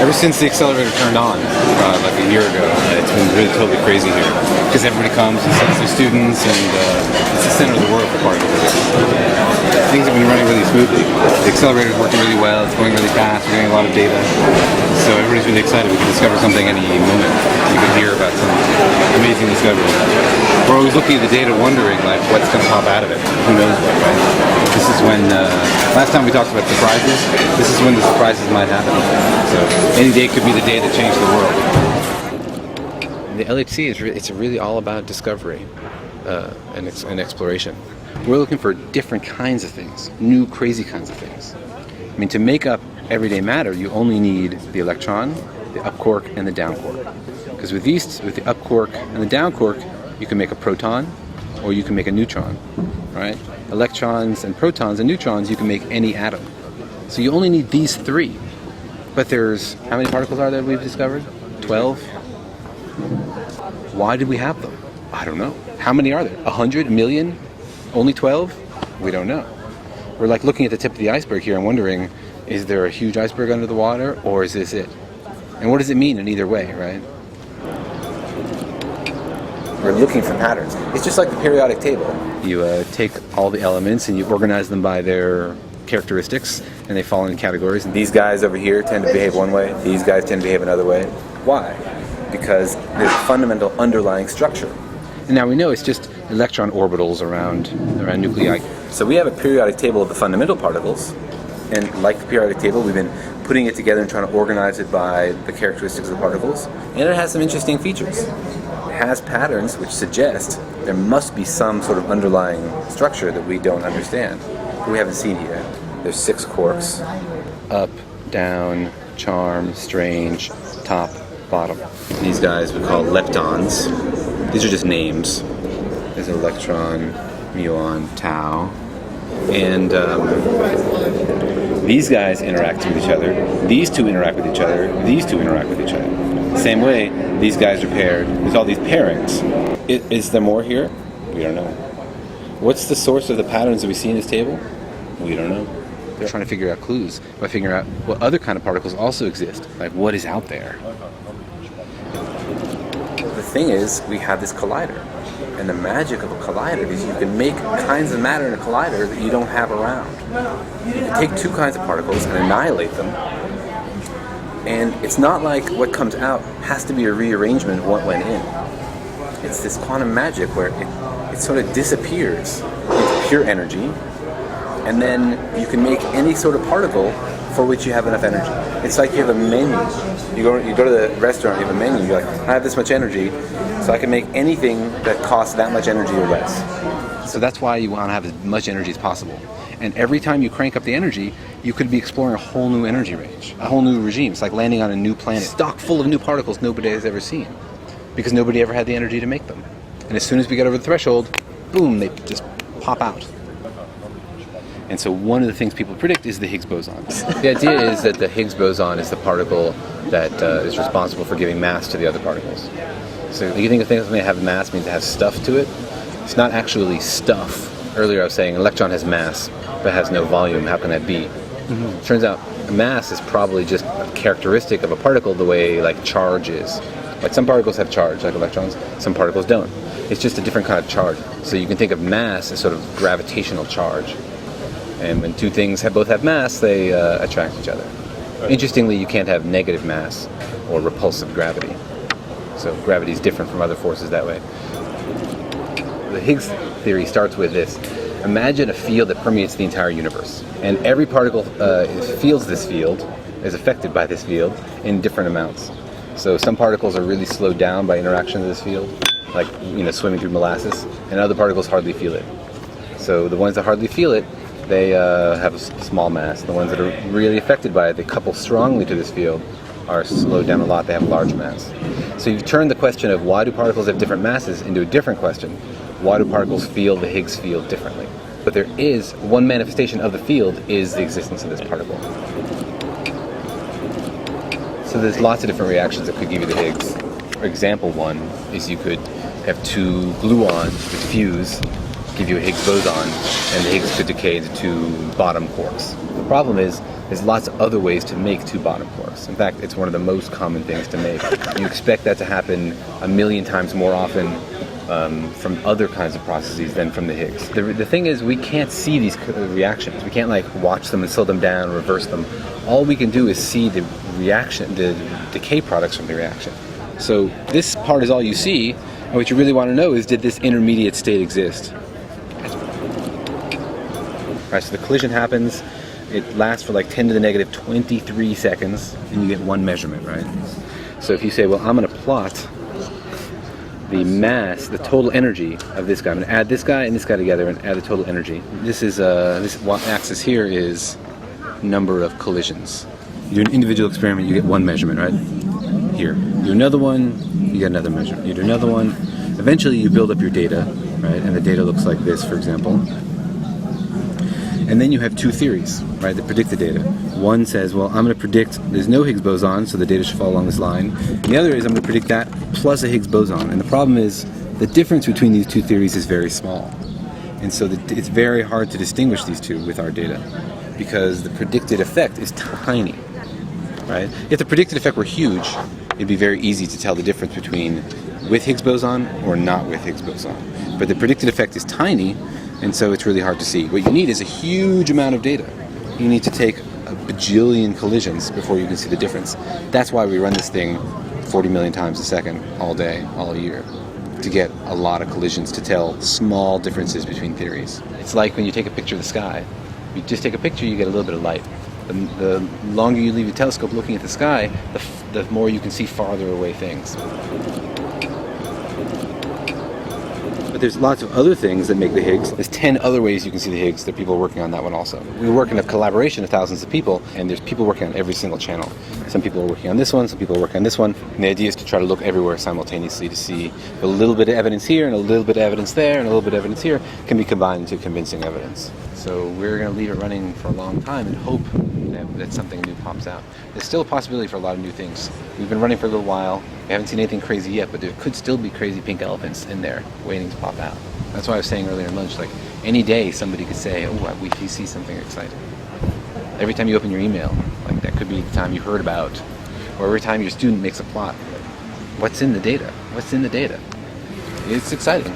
Ever since the accelerator turned on, like a year ago, it's been really totally crazy here. Because everybody comes and sends their students, and it's the center of the world for particle physics. Things have been running really smoothly. The accelerator is working really well, it's going really fast, we're getting a lot of data. So everybody's really excited. We can discover something any moment. You can hear about some amazing discovery. We're always looking at the data wondering like what's going to pop out of it. Who knows what, right? This is when, last time we talked about surprises, this is when the surprises might happen. So any day could be the day that changed the world. The LHC it's really all about discovery and exploration. We're looking for different kinds of things, new crazy kinds of things. I mean, to make up everyday matter, you only need the electron, the up quark, and the down quark. Because with the up quark and the down quark, you can make a proton, or you can make a neutron, right? Electrons and protons and neutrons, you can make any atom. So you only need these three. But there's, how many particles are there we've discovered? 12? Why did we have them? I don't know. How many are there? 100? A million? Only 12? We don't know. We're like looking at the tip of the iceberg here and wondering, is there a huge iceberg under the water, or is this it? And what does it mean in either way, right? We're looking for patterns. It's just like the periodic table. You take all the elements and you organize them by their characteristics, and they fall into categories. And these guys over here tend to behave one way, these guys tend to behave another way. Why? Because there's a fundamental underlying structure. And now we know it's just electron orbitals around nuclei. So we have a periodic table of the fundamental particles, and like the periodic table, we've been putting it together and trying to organize it by the characteristics of the particles. And it has some interesting features. It has patterns which suggest there must be some sort of underlying structure that we don't understand, that we haven't seen here. There's 6 quarks. Up, down, charm, strange, top, bottom. These guys we call leptons. These are just names. There's an electron, muon, tau. And these guys interact with each other. These two interact with each other. These two interact with each other. Same way, these guys are paired. There's all these pairings. Is there more here? We don't know. What's the source of the patterns that we see in this table? We don't know. They're trying to figure out clues by figuring out what other kind of particles also exist. Like, what is out there? The thing is, we have this collider. And the magic of a collider is you can make kinds of matter in a collider that you don't have around. You can take 2 kinds of particles and annihilate them. And it's not like what comes out has to be a rearrangement of what went in. It's this quantum magic where it sort of disappears into pure energy, and then you can make any sort of particle for which you have enough energy. It's like you have a menu. You go to the restaurant, you have a menu, you're like, I have this much energy, so I can make anything that costs that much energy or less. So that's why you want to have as much energy as possible. And every time you crank up the energy, you could be exploring a whole new energy range, a whole new regime. It's like landing on a new planet, stocked full of new particles nobody has ever seen, because nobody ever had the energy to make them. And as soon as we get over the threshold, boom, they just pop out. And so one of the things people predict is the Higgs boson. The idea is that the Higgs boson is the particle that is responsible for giving mass to the other particles. So you think of things that have mass means it has stuff to it. It's not actually stuff. Earlier I was saying an electron has mass, but has no volume. How can that be? Mm-hmm. Turns out mass is probably just a characteristic of a particle the way like charge is. Like some particles have charge, like electrons, some particles don't. It's just a different kind of charge. So you can think of mass as sort of gravitational charge. And when 2 things both have mass, they attract each other. Interestingly, you can't have negative mass or repulsive gravity. So gravity is different from other forces that way. The Higgs theory starts with this. Imagine a field that permeates the entire universe. And every particle feels this field, is affected by this field in different amounts. So some particles are really slowed down by interaction with this field, like swimming through molasses, and other particles hardly feel it. So the ones that hardly feel it, they have a small mass. The ones that are really affected by it, they couple strongly to this field, are slowed down a lot, they have a large mass. So you've turned the question of why do particles have different masses into a different question. Why do particles feel the Higgs field differently? But there is one manifestation of the field is the existence of this particle. So there's lots of different reactions that could give you the Higgs. For example, one is you could have 2 gluons that fuse, give you a Higgs boson, and the Higgs could decay into 2 bottom quarks. The problem is There's lots of other ways to make two bottom quarks. In fact, it's one of the most common things to make. You expect that to happen 1,000,000 times more often from other kinds of processes than from the Higgs. The thing is, we can't see these reactions. We can't like watch them and slow them down, reverse them. All we can do is see the reaction, the decay products from the reaction. So this part is all you see, and what you really want to know is, did this intermediate state exist? Right, so the collision happens, it lasts for like 10 to the negative 23 seconds, and you get one measurement, right? So if you say, well, I'm going to plot the mass, the total energy of this guy. I'm going to add this guy and this guy together and add the total energy. This is this axis here is number of collisions. You do an individual experiment, you get one measurement, right? Here. You do another one, you get another measurement. You do another one. Eventually you build up your data, right? And the data looks like this, for example. And then you have two theories, right, that predict the data. One says, well, I'm going to predict there's no Higgs boson, so the data should fall along this line. And the other is I'm going to predict that plus a Higgs boson. And the problem is the difference between these two theories is very small. And so it's very hard to distinguish these two with our data because the predicted effect is tiny, right? If the predicted effect were huge, it'd be very easy to tell the difference between with Higgs boson or not with Higgs boson. But the predicted effect is tiny, and so it's really hard to see. What you need is a huge amount of data. You need to take a bajillion collisions before you can see the difference. That's why we run this thing 40 million times a second, all day, all year, to get a lot of collisions to tell small differences between theories. It's like when you take a picture of the sky. You just take a picture, you get a little bit of light. The longer you leave your telescope looking at the sky, the more you can see farther away things. But there's lots of other things that make the Higgs. There's 10 other ways you can see the Higgs. There are people working on that one also. We work in a collaboration of thousands of people, and there's people working on every single channel. Some people are working on this one, some people are working on this one. And the idea is to try to look everywhere simultaneously to see a little bit of evidence here, and a little bit of evidence there, and a little bit of evidence here can be combined into convincing evidence. So we're going to leave it running for a long time and hope that something new pops out. There's still a possibility for a lot of new things. We've been running for a little while. We haven't seen anything crazy yet, but there could still be crazy pink elephants in there waiting to pop out. That's why I was saying earlier in lunch, like any day somebody could say, oh, we see something exciting. Every time you open your email, like that could be the time you heard about, or every time your student makes a plot. What's in the data? What's in the data? It's exciting.